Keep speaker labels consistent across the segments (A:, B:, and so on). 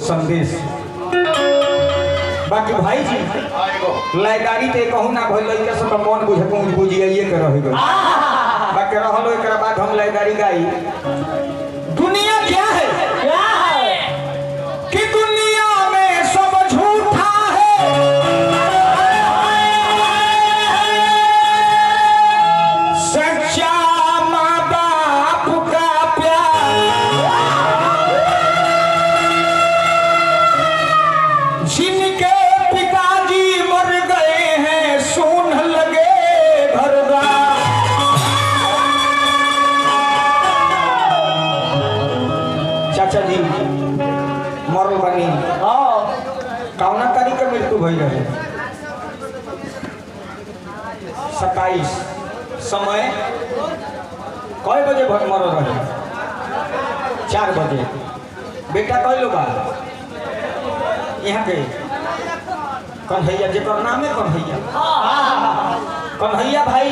A: संदेश बाकी भाई जी लाइदारी ते कहूं ना भइल लइका सब मन बुझकू बुझिए के रह गई बाकी रहलो एकरा बाद हम लाइदारी गाई। दुनिया क्या है कि दुनिया में सब झूठा है, सच्चा माँ बाप का प्यार जिनके पिताजी मर गए हैं सून लगे घरदार। चाचा जी मरल बनी कौना तारीख के मृत्यु भई रहे 27 समय कई बजे मरल रहे 4 बजे। बेटा कई लोग यहाँ के कन्हैया जेकर नाम है कन्हैया भाई।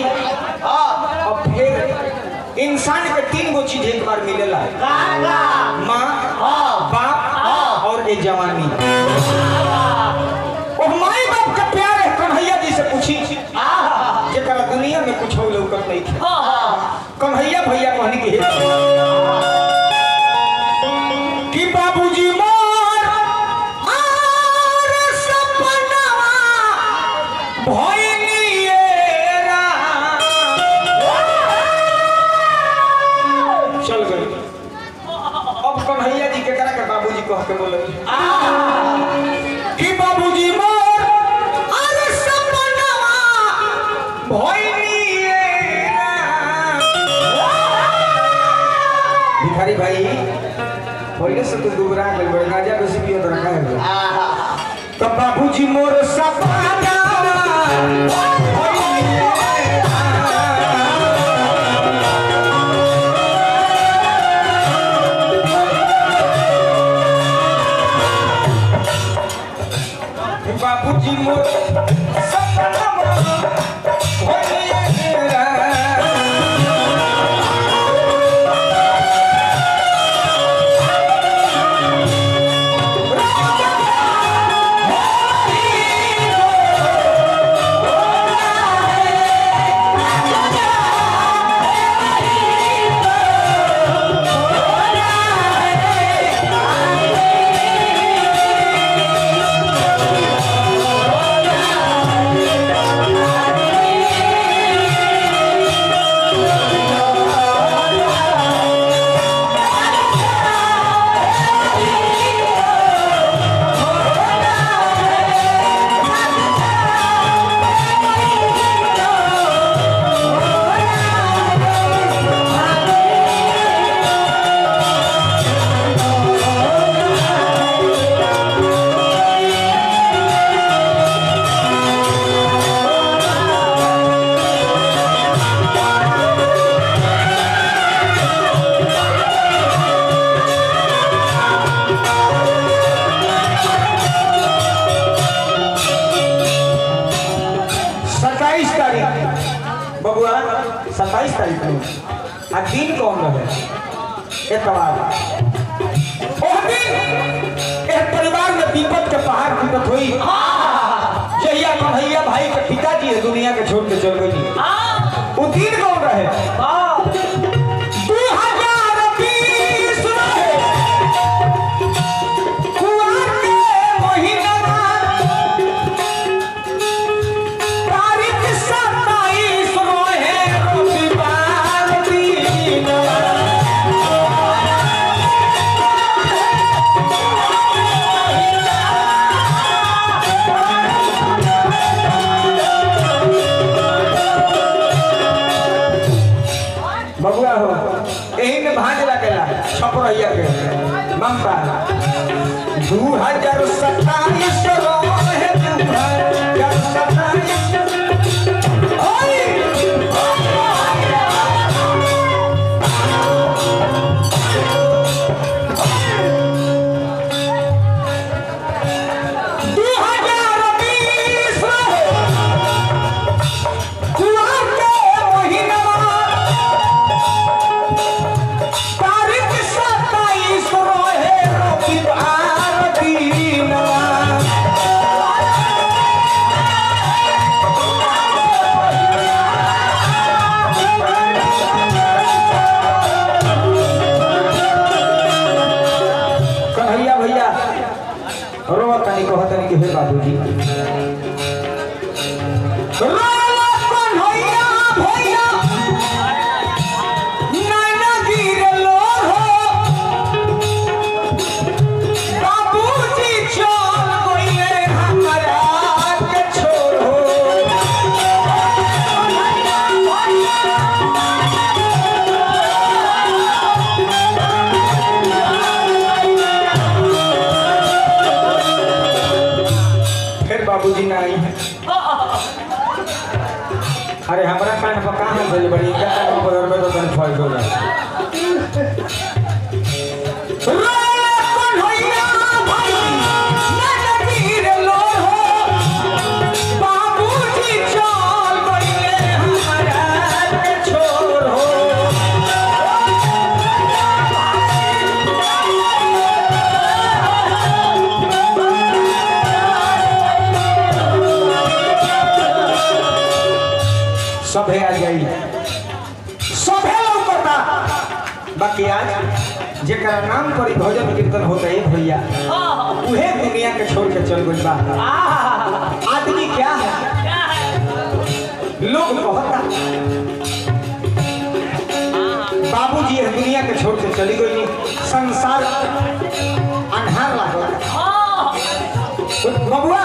A: और फिर इंसान के 3 गो चीज एक बार मिलेला, माँ बाप और एक जवानी। और माई बाप का प्यार है कन्हैया जी से पूछी जेकर दुनिया में कुछ हो लौकत नहीं थे। कन्हैया भैया कहने की कि बाबूजी मोर आर सपनवा भइनिएरा चल गई। अब कन्हैया जी के करा के बाबूजी कह के बोले कि बाबूजी मोर आर सपनवा भइनिएरा। भिखारी भाई पहले से तो दुबरा गई बड़े गाजा बेसी पियो तो रखा है तो बाबूजी मोर सपना बाबूजी मोर सपना बबुआ 27 तारीख में आ दिन कौन रहे एतवार। एक परिवार में विपद के पहाड़ विपद हुई जहिया कन्हैया भाई के पिताजी दुनिया के छोड़ के चल गई। वो दिन कौन रहे 2020 कुआर के महीना तारीख 27 रोहे रविवार दिन। बबुआ हो यही में भांज लगेला छपरैया के ममता 2027 रोहे 2027 तारीख 27 रोहे रविवार। भैया रोवा तनी कहतनी कि हे बाबूजी रोवा कौन भैया भैया नैना गिरलो हो बाबूजी चल गइले हमरा के छोड़ो बाबूजी ना आई है। अरे हमारा कान पर कहाँ है बड़ी क्या कान पर में तो तन फॉल्ट हो गया सभे आ जाई सभे लौकता बाकी आज जेकरा नाम पर भजन कीर्तन होता है भैया उहे दुनिया के छोड़ के चल गइल बा। आदमी क्या है लोग कहता बाबूजी ये दुनिया के छोड़ के चली गई संसार अन्हार लागल बबुआ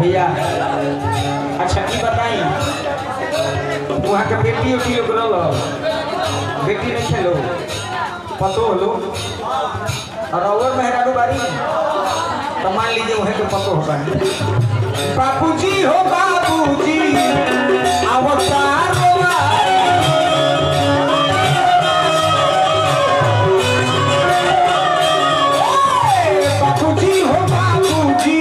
A: भैया अच्छा की बताई वहाँ के बेटी उठी लोग रहो बेटी नहीं खेलो पतो लो और और मेहरारू बारी तो मान लीजिए वहाँ के पतो होगा बाबूजी हो बाबूजी अवतार बाबूजी हो बाबूजी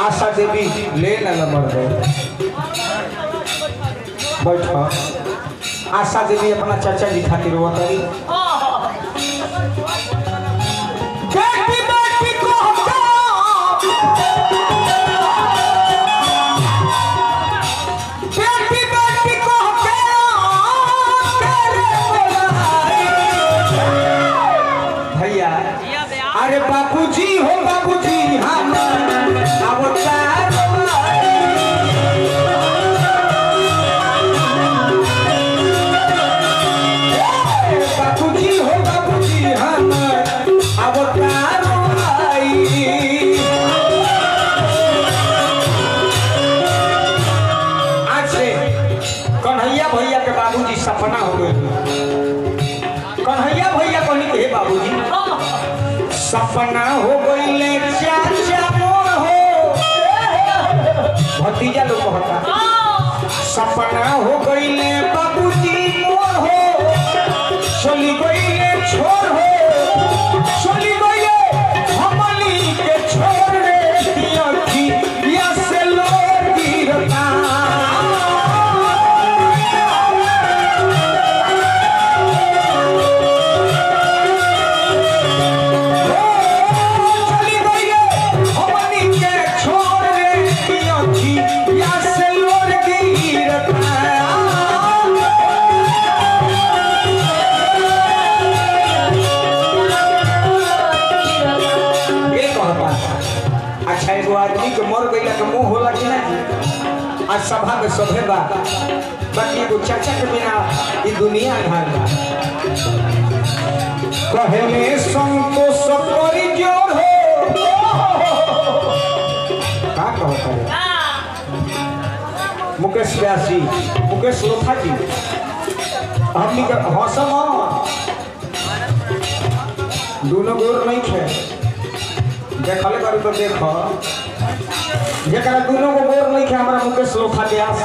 A: आशा देवी ले नंबर बैठो आशा देवी अपना चाचा जी खातिर बताई भैया अरे बाबूजी हो बाबूजी हम बाबूजी हो बाबूजी हम अवतार आज से कन्हैया भैया के बाबूजी सपना हो गए कन्हैया भैया कहनी हे बाबूजी सपना हो गई चाचा मोर हो भतीजा लोग कहता सपना हो गई बाबूजी मोर हो चली गई छोड़ हो चली गई हमली के छोड़ रे दियखी या से लोर गिरता चली गई हमली के छोड़ रे दियखी या से लोर गिरता अच्छा एगो आदमी के मर गईला के मुंह होला कि नहीं आज सभा में सभे बा बाकी एगो चाचा के बिना ये दुनिया अन्हार बा कहले संतोष करी जोर हो का कहता है मुकेश व्यास जी मुकेश लोथा जी हमनी के हौसम दोनों गोर नहीं खे देखले करू तो देखो जरा दोनों को गोर नहीं खे हमारा मुकेश लोखा व्यास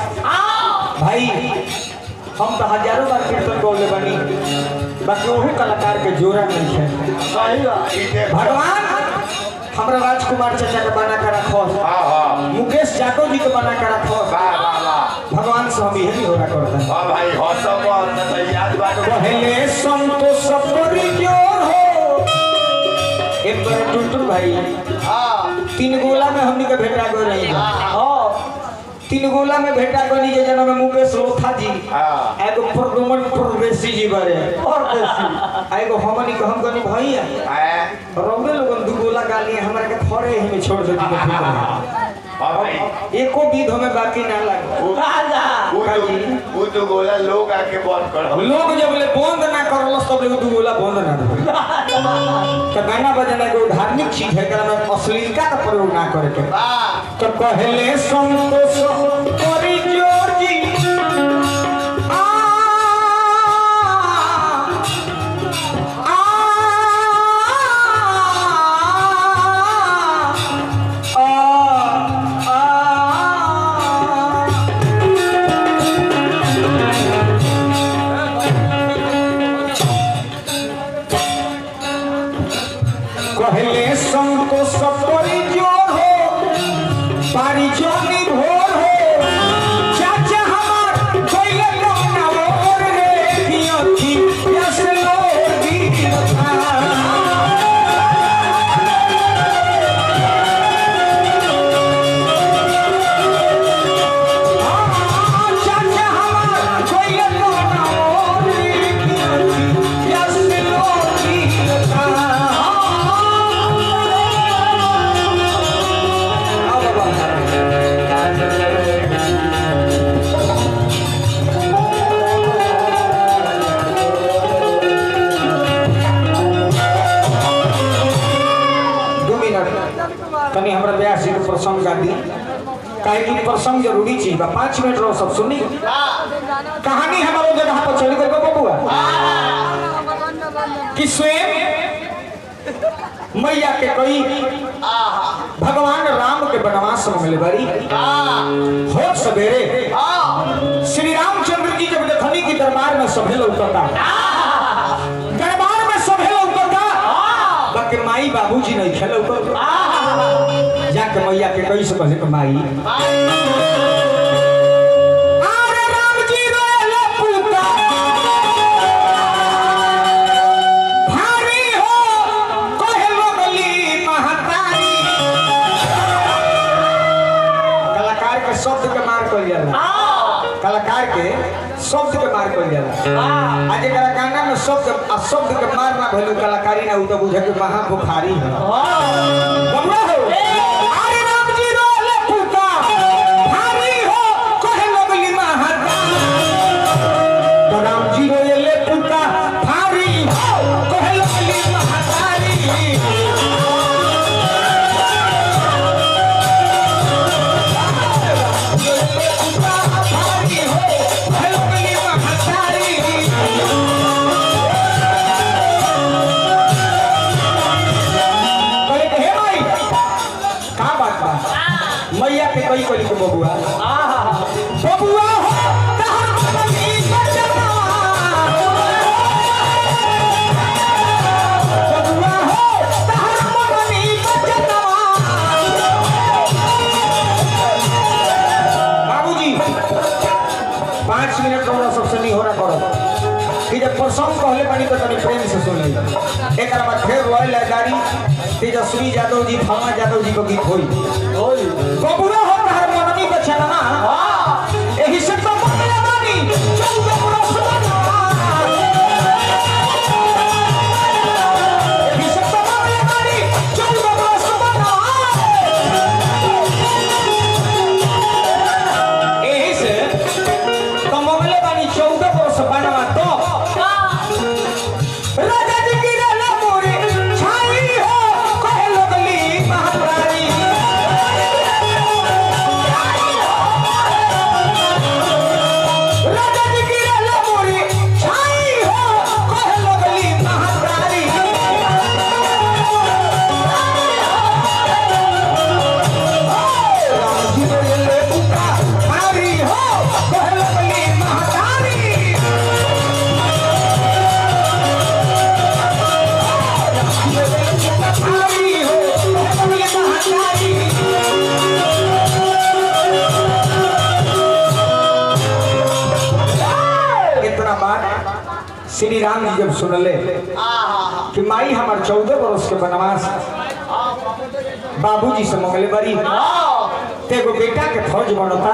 A: भाई हम तो हजारों बार कीर्तन बोले बनी बाकी वही कलाकार के जोरा नहीं है भगवान हमारा राजकुमार चाचा के बना कर रखो मुकेश यादव जी के बना कर रखो भगवान से हम यही होना करते हैं
B: भाई हो सब याद बात
A: पहले संतोष परिजोर हो एक बार टुटुर भाई तीन गोला में हमनी के भेटा गए रही तीन गोला में भेटा गनी के जन्म में मुकेश लोथा जी एगो प्रगमन परदेसी जी बारे परदेसी एगो हमनी के हम गनी भैया रोगे लोगन दू गोला गाली हमरा के थोड़े ही में छोड़ देती के ठीक है एको विध हमें बाकी ना लगे
B: वो तो गोला लोग आके बंद करो
A: लोग जब ले बंद ना करलो तब ले दू गोला बंद ना तो गाना बजाना को धार्मिक चीज है एकरा में अश्लीलता का प्रयोग ना करे के तो कहले संतोष करी जोर जी कहले संतोष करी जोर हो पारी जोनी भोर हो चाचा हमार कोइले कौना और रे दियो की प्यास लोर दी चाचा हमार कोइले कौना और रे दियो की प्यास लोर दी तनी हमरा ब्याह से प्रसंग गा दी काहे कि प्रसंग जरूरी चीज बा 5 मिनट रो सब सुनी कहानी हमारे जगह पर चली गई बबुआ कि स्वयं मैया के कई भगवान राम के वनवास में मिले बड़ी हो सवेरे श्री रामचंद्र जी जब देखनी की दरबार में सभे लौटता दरबार में सभे लौटता बाकी माई बाबूजी नहीं खेल जाके मैया के कई से कहे के माई अरे राम जी रोले पुता भारी हो कहे लगली महतारी कलाकार के शब्द के मार कर जाला कलाकार के शब्द के मार कर जाला आज एकरा गाना में शब्द के मार ना भइल कलाकारी ना उ तो बुझे के महा बुखारी है बोलो अरे राम जी रोले पुता भारी हो कहे लगली महतारी तो राम जी रोले पुता भारी हो कहे लगली महतारी मैया के कई कली को बबुआ बबुआ हो तहर मननी बचनवा बबुआ हो तहर मननी बचनवा बाबूजी 5 मिनट रहो सबसे नहीं हो रहा करो कि जब प्रसंग कहले पानी तो तनी प्रेम से सुन ली एक बाद फिर रोयल गाड़ी तेजस्वी यादव जी फमा यादव जी को गीत होई बबुआ हो तहर मननी बचनवा एही से तो मनले बानी 14 बरस बनवा एही से तो मनले बानी 14 बरस बनवा एही से तो मनले बानी 14 बरस बनवा तो राजा जी की रला मोरे छाई हो कहे लगली महारानी राम जी जब सुनले कि माई हमार 14 बरस के वनवास बाबूजी से मंगले बड़ी तेगो बेटा के फौज बनता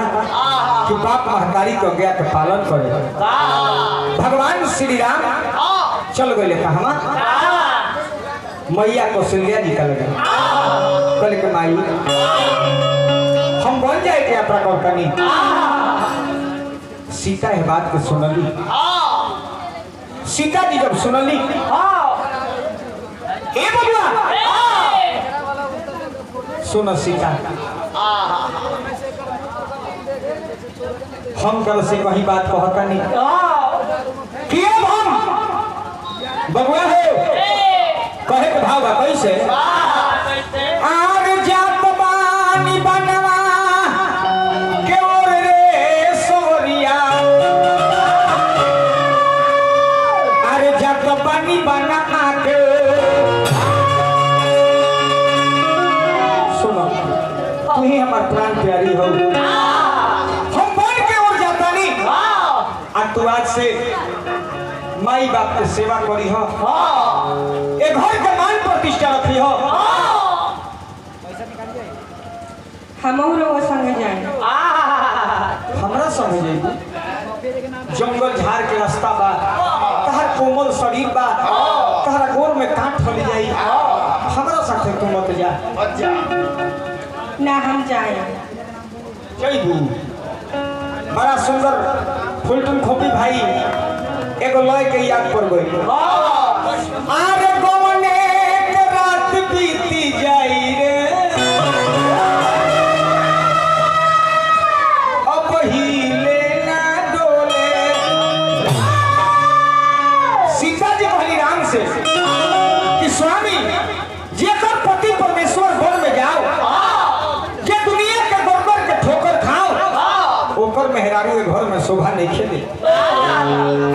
A: कि बाप महतारी को गया के पालन करे। भगवान श्री राम चल गए कहवा मैया कौशल्या जी का लगे कल के माई हम बन जाए क्या प्रकल्पनी। सीता है बात के सुनली। सीता जी जब सुनली ए बबुआ सुनो सीता हम कल से कहीं बात कहता नहीं कि अब हम बबुआ है कहे के भाव कैसे आग जात बानी बनवा के ओर रे सोरिया अरे जात बानी बना के सुनो तू ही हमार प्राण प्यारी हो हम बन के ओर जाता नहीं आ तू आज से माई बाप के सेवा करी हो ए घर के मान प्रतिष्ठा रखी हो।
C: हम लोग संग जाए
A: हमरा संग जाइबू जंगल झाड़ के रास्ता बा तहर कोमल शरीर बा तहरा गोर में कांट फल जाई हमरा साथे तू मत जा
C: ना हम जाए
A: जाइबू। बड़ा सुंदर फुलटुन खोपी भाई एगो लय के याद पर गई अरे गोवने के रात बीती जाई रे अब हिले ना डोले। सीता जी कहली राम से कि स्वामी जेकर पति परमेश्वर घर में जाओ जे दुनिया के गोबर के ठोकर खाओ ओकर मेहरारू के घर में शोभा नहीं खेले।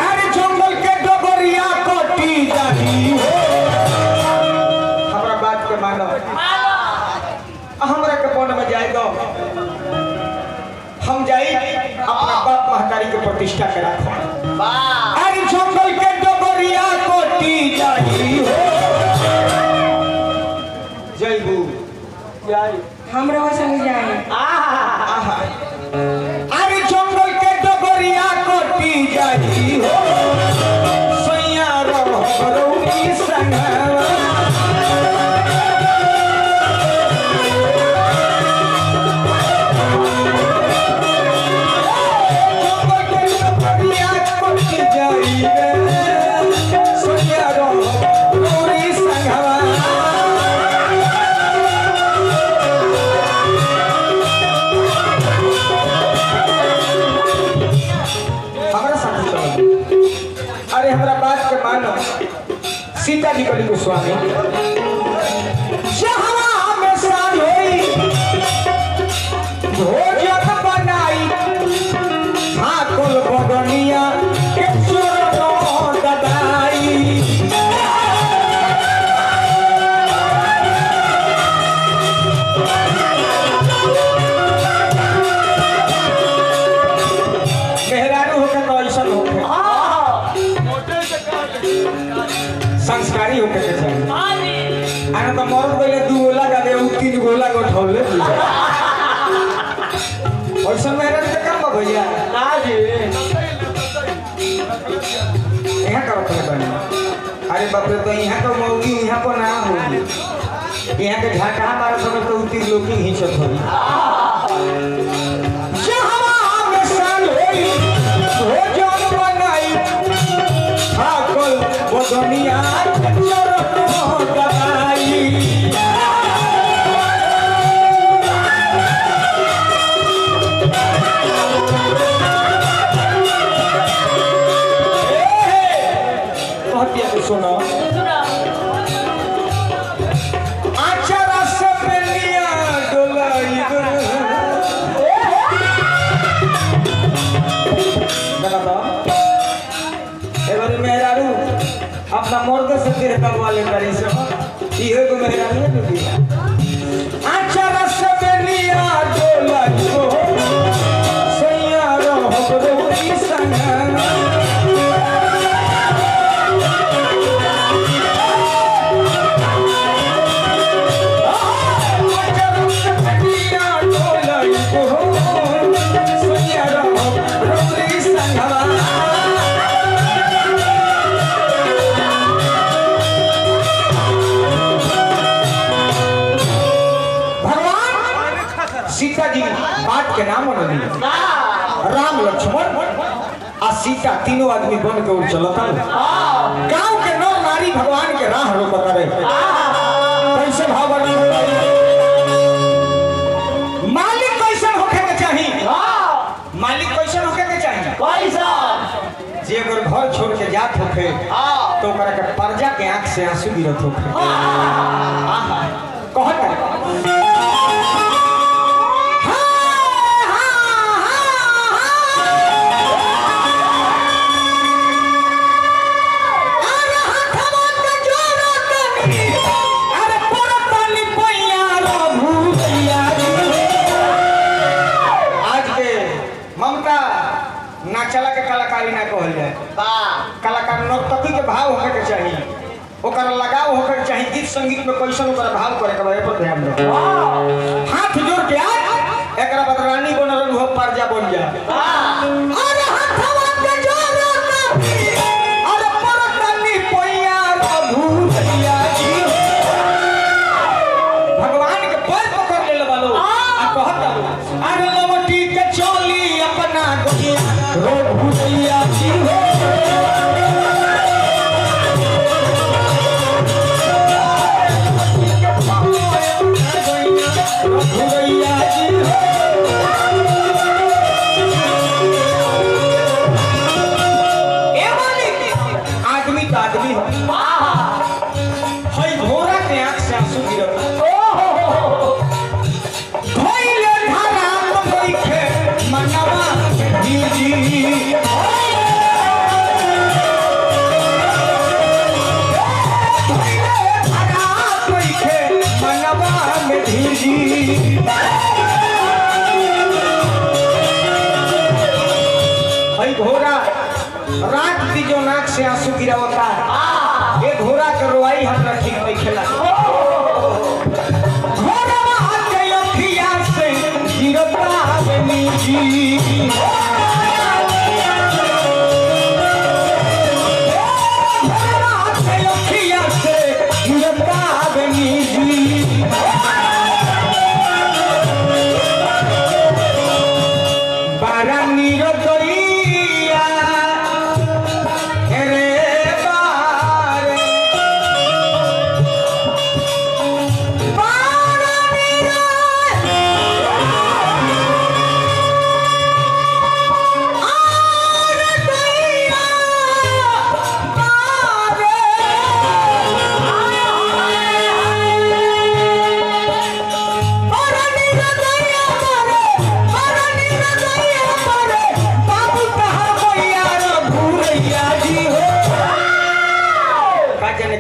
A: अरे जंगल के डोगरिया कोटी जानी हो हमरा बात के मानो हमरा के वन में जाए दो हम जाई अपना बाप महतारी के प्रतिष्ठा के रखो। अरे जंगल के डोगरिया कोटी जानी हो जयबू
C: हम लोग संग जाए
A: अरे जंगल के डोगरिया कोटी जाई हो सैया रौनी संगवा जंगल के डोगरिया कोटी जाई रे सैया रौनी संगवा अरे हमरा बात के मानो सीता जी कली गोस्वामी जहाँ में साल होई भोजन बनाई ठाकुर बगनिया के चोर ददाई मेहरारू होकर तो ऐसा होके संस्कारी होके के चाहिए आना तो मरद पहले 2 गोला का दे 3 गोला को ठोले ऐसा मेहरारू के काम बा भैया यहाँ करो तो बनी अरे बाप रे तो यहाँ तो मौगी यहाँ पर ना होगी यहाँ के झाटा हमारा समय तो 3 लोग ही हिंसत होगी दुनिया सुनो आचारा से पेलिया डोलाई मेहरारू अपना मोर्द से तेरे करवा ले करी से ये को मेहरारू ने दिया आचारा से पेलिया डोलाई सैया रो हो रो संग जी बात के नाम मनली राम लक्ष्मण आ सीता तीनों आदमी बन के उड़ चलता गांव के नौ नारी भगवान के राह रोकता रहे कैसे भाव बना मालिक कैसन होखे के चाहिए मालिक कैसन होखे के चाहिए
D: पैसा
A: जे अगर घर छोड़ के जात होखे तो ओकरा के पर्जा के आंख से आंसू गिरत होखे कहत नाचला के कलाकारी ना कहल जाए कलाकार नर्तकी के भाव होके के चाहिए ओकर लगाव होके के चाहिए गीत संगीत में कैसन ओकर भाव करे के बारे पर ध्यान दो हाथ जोड़ के आज एकरा बाद रानी बनल हो पर्जा बन जा अरे हाथवा के जोड़ के अरे परतनी पैया भूतिया जी भगवान के पैर पकड़ ले वालो आ कहत अरे लवटी के चोली अपना गोलिया रो भूतिया जी हो भूतिया जी हो ए मालिक आदमी तो आदमी हो हई घोड़ा के आंख से आंसू गिरत धोइले धारा बैठे मनवा जी घोड़ा रात की जो नाक से आंसू गिरावता ये घोड़ा के रोवाई हमरा ठीक नहीं खेला घोड़ा के अखिया से गिरता बनी जी घोड़ा के अखिया से गिरता बनी जी बारा नीरदई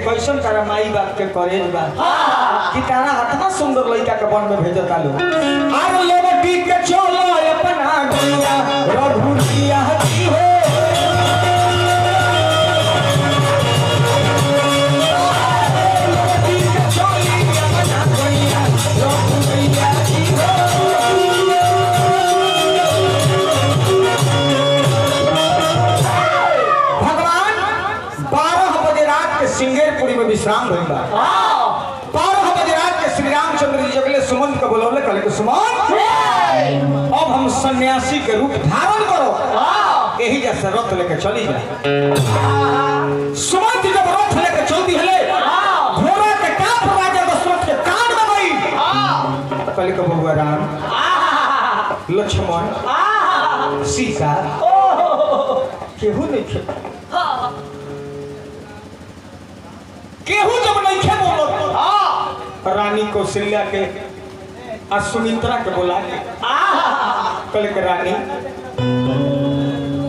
A: कैसन तारा माई बाप के करेज बा कि तारा हतना सुंदर लड़का के बन में भेजता लो आर लेवटी के चलो अपना गैया रघुरिया जी हो लेवटी के चली अपना गैया रघुरिया जी हो भगवान 12 बजे रात के सिंगेरपुरी में विश्राम भइल बा 12 बजे रात के श्री रामचंद्र जी जगले सुमंत के बुलौले कहले कि सुमंत अब हम सन्यासी के रूप धारण करो यही जैसे रथ लेके चली जा सुमंत जब रथ लेके चलती है घोड़ा के कान पर राजा दशरथ के कान में गई कहले कि बबुआ राम लक्ष्मण सीता केहू नहीं खे केहू जब नहीं खे बोलो रानी कौशल्या के और सुमित्रा के बोला कल के रानी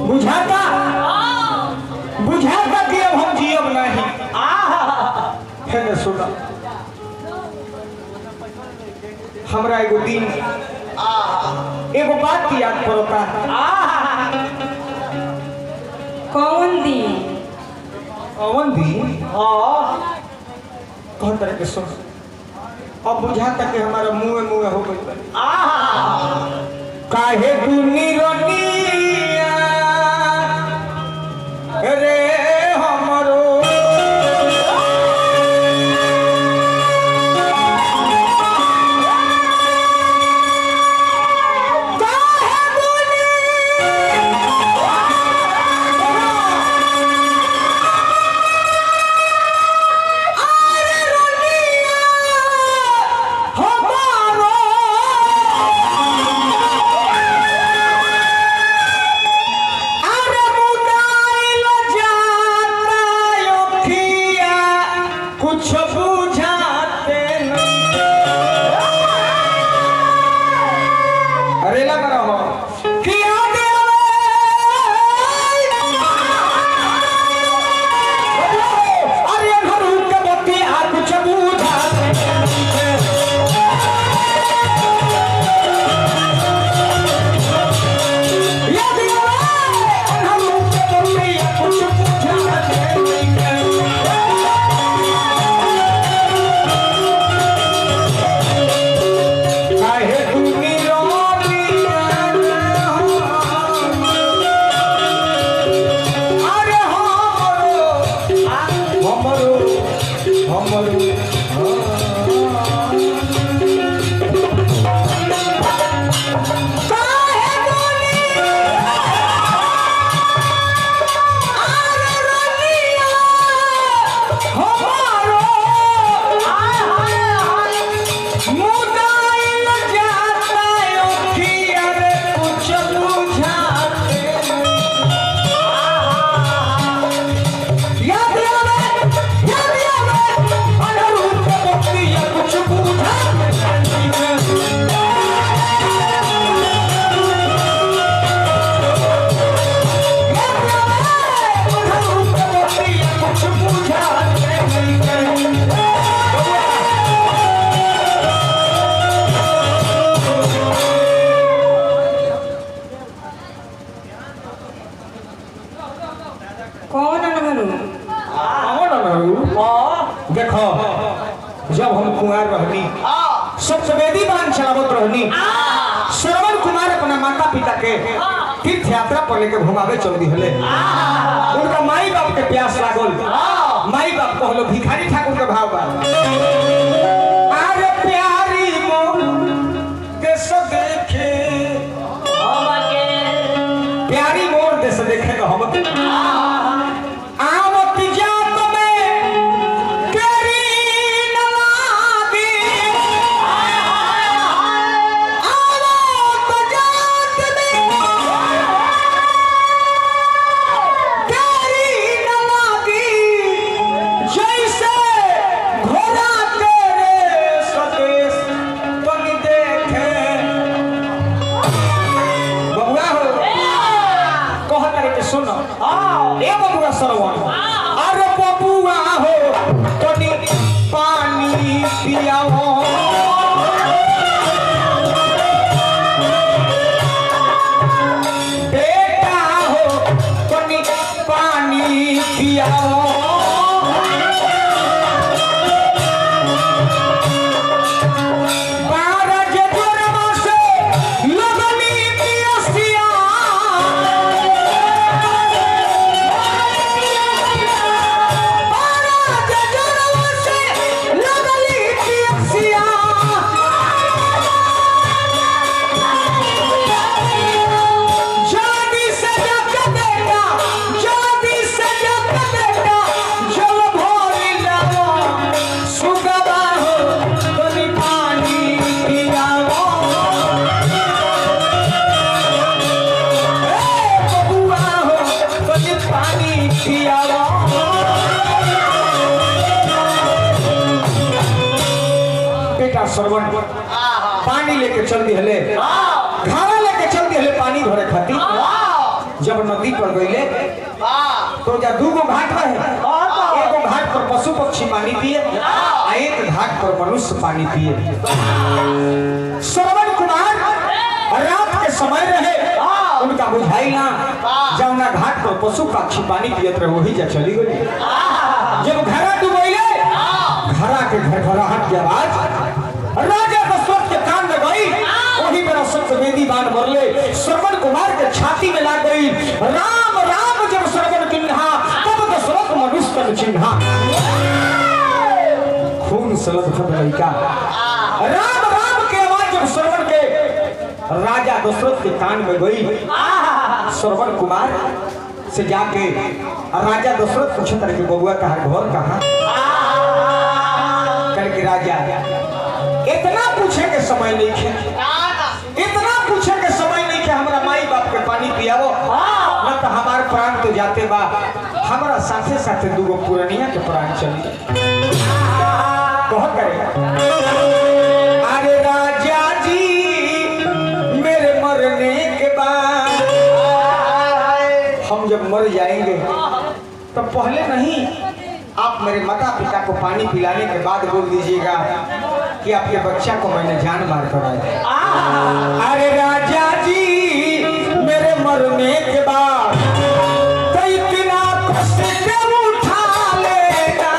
A: बुझाता कि अब हम जियब नहीं है न सुना हमरा एगो दिन एगो बात की याद पड़ता
C: कौन दी
A: कौन दी कौन तरह के सुन अब बुझाता कि हमारा मुँह हो गई काहे दुनी रोनिया रे हमरो मुदाइल जाता अखिया रे कुछ बुझाते याद आवे अनरूप बतिया कुछ
C: कौन अनहरू
A: देखो जब हम कुंवार रहनी सब सवेदी बांध चलावत रहनी श्रवण कुमार अपना माता पिता के तीर्थ यात्रा पर लेके घुमावे चल दी हले उनका माई बाप के प्यास लागल माई बाप कहलो भिखारी ठाकुर के भाव बा अरे प्यारी मोर देश देखे प्यारी मोर देश देखे तो हम सरवन अरे बबुआ हो तनी पानी पियाओ बेटा हो तनी पानी पियाओ सरवन पानी लेके चल दी हले घारा लेके चल दी हले पानी भरे खाती जब नदी पर गईले तो जा दूगो घाट रहे एगो घाट पर पशु पक्षी पानी पिए आ एक घाट पर मनुष्य पानी पिए श्रवण कुमार रात के समय रहे उनका बुझाई ना जब ना घाट पर पशु पक्षी पानी पियत रहे वही जा चली गई जब घरा डूबैले घरा के घरघराहट की आवाज राजा दशरथ के कान में गई वही मेरा सप्तवेदी बाण मरले श्रवण कुमार के छाती में लाग गई राम राम जब श्रवण किन्हा तब दशरथ मनुष्य तन चिन्हा खून सलत फट लड़का राम राम के आवाज जब श्रवण के राजा दशरथ के कान में गई श्रवण कुमार से जाके राजा दशरथ पूछे तरह के बबुआ कहा घर कहाँ करके राजा इतना पूछे के समय नहीं है इतना पूछे के समय नहीं है हमारा माई बाप के पानी पियावो न तो हमारे प्राण तो जाते बा हमारा साथे साथे दूगो पुरानिया के प्राण चली कह करे अरे राजा जी मेरे मरने के बाद हम जब मर जाएंगे तो पहले नहीं आप मेरे माता पिता को पानी पिलाने के बाद बोल दीजिएगा कि आपके बच्चा को मैंने जान मार कर आया। अरे राजा जी मेरे मरने के बाद तो इतना कष्ट उठा लेना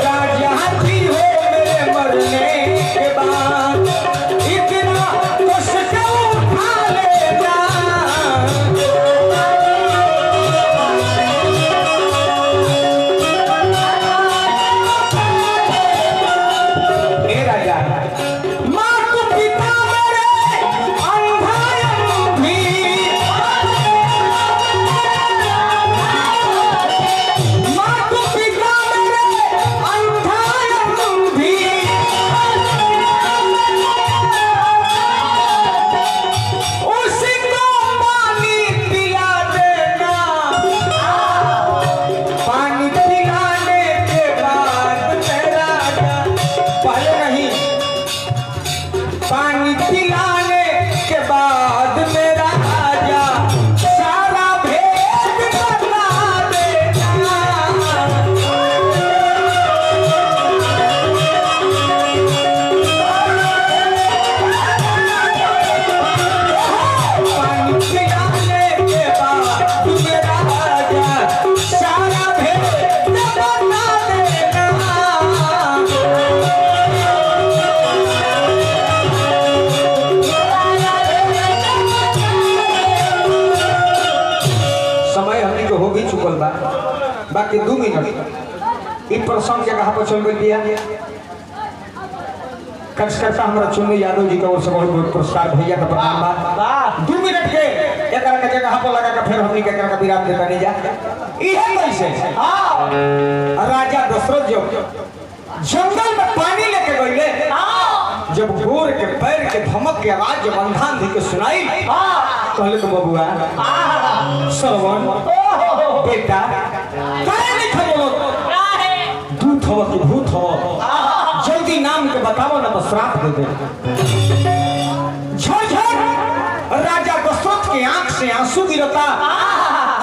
A: राजा जी हो मेरे मरने के बाद इतना कष्ट उठा लेना रुकल बा बाकी 2 मिनट ई प्रसंग जगह पर चल गई दिया कर्जकर्ता हमारा चुन्नू यादव जी का ओर से बहुत बहुत पुरस्कार भैया का प्रणाम बा 2 मिनट के एकरा के जगह पर लगा के फिर हमनी के एकरा का विराम देता नहीं जा इहे कैसे राजा दशरथ जो जंगल में पानी लेके गइले जब घोर के पैर के धमक के आवाज जब अंधान दी के सुनाई कहले तो बबुआ श्रवण बेटा काहे नहीं खबो दूत हो कि भूत हो जल्दी नाम के बताओ ना तो श्राप दे दे झरझर राजा दशरथ के आंख से आंसू गिरता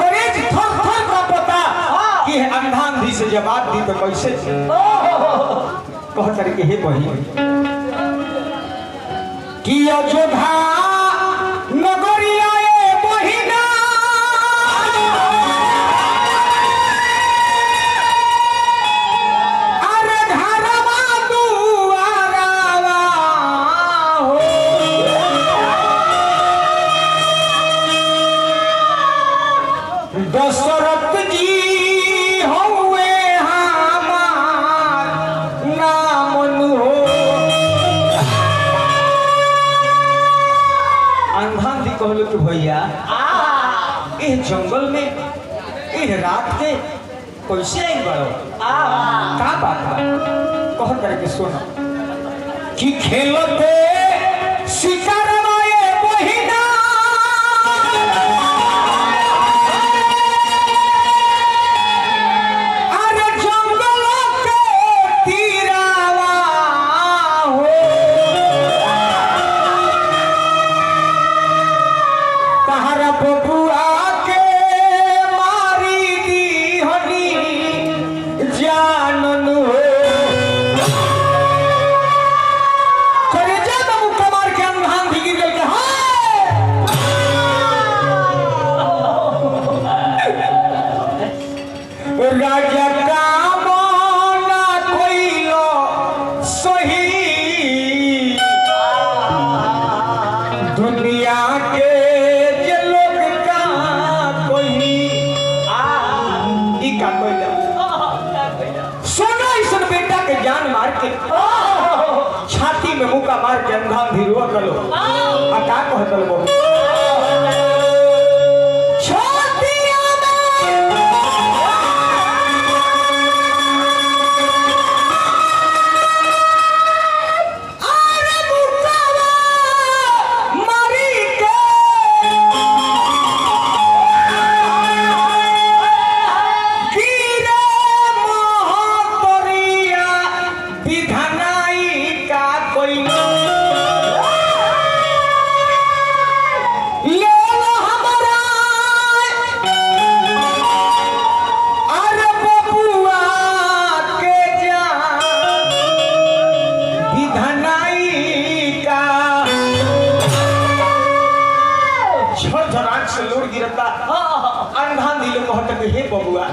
A: करेज थर थर कांपता कि अंधान दी से जवाब दी तो कैसे कह करके हे बही कि अयोध्या नगरिया ए बहिना अरे घरवा दुआरवा हो दशरथ जी हौवे हमार नाम हो अंधान दी कहलो कि भैया इस जंगल में इस रात के कैसे आई बड़ो का बात बा कह करके सुनो कि खेलते शिकारवा ये बहिना अरे जंगल के तीरावा हो तहरा बबुआ के मारी दी हनी जानन हो करे जा बाबू कमार के अंधान भी गिर गए राजा का मोना कोइलो सही दुनिया के जे लोग का कोई ई का कोइला सोना इसन बेटा के जान मार के छाती में मुका मार के अंधान भी रुआ कलो आ का कहतल बो अंधान दिलो कहत के हे बबुआ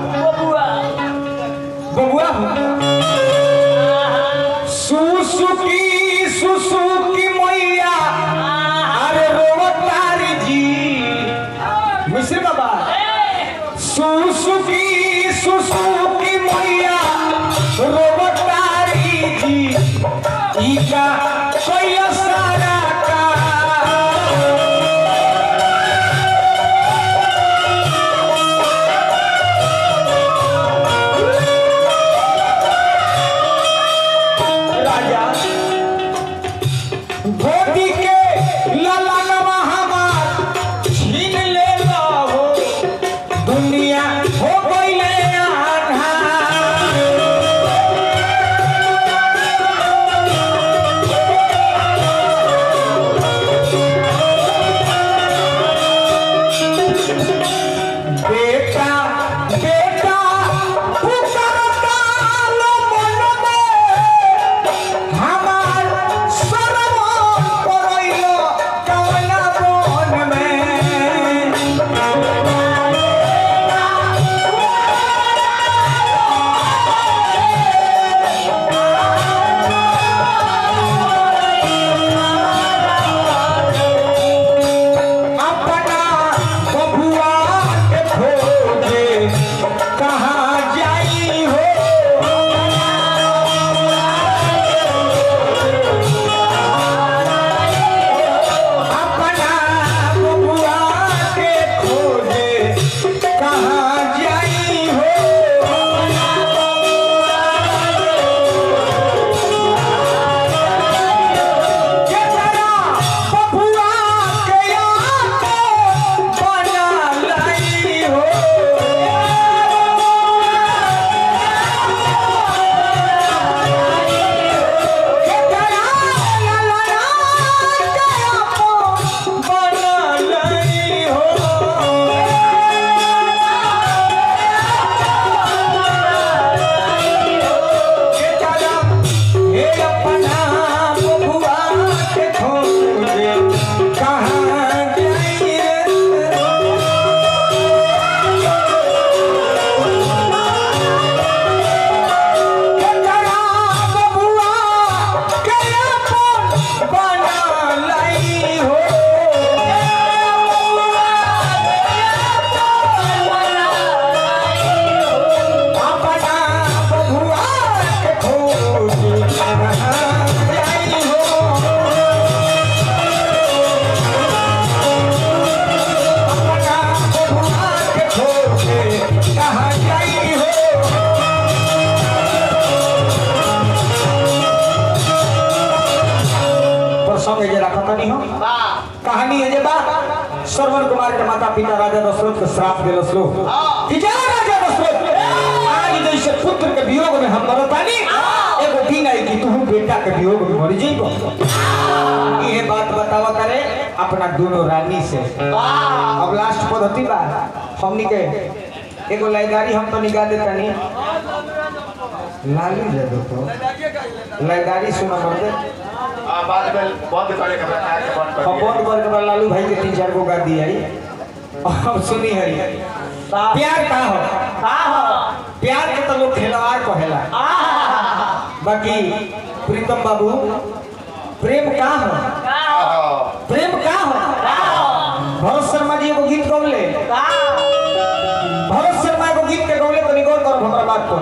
A: बबुआ सुसुकी मैया अरे रोवतारी जी मिश्र बाबा सुसुकी मैया रोवतारी जी ई का कोई सारा संग जे रखत नहीं हो कहानी है जे बा श्रवण कुमार के माता पिता राजा दशरथ के श्राप देलस लो कि जा राजा दशरथ आज जैसे पुत्र के वियोग में हम मरतानी एगो दिन आई कि तू बेटा के वियोग में मर जइबो ये बात बतावा करे अपना दोनों रानी से अब लास्ट पद्धति बा हमनी के एगो लयदारी हम तो निकाल देता नहीं लाली दे दो तो लयदारी सुना मर्दे
B: बाद में बंद करे के बता के बंद कर
A: अब बंद कर के लालू भाई के 3-4 गो गा दी आई अब सुनी है प्यार का हो प्यार के तो लोग खिलवाड़ कहेला बाकी प्रीतम बाबू प्रेम का हो प्रेम का हो भरत शर्मा जी एगो गीत गौले भरत शर्मा एगो गीत के गौले तो निगौर करो हमरा बात को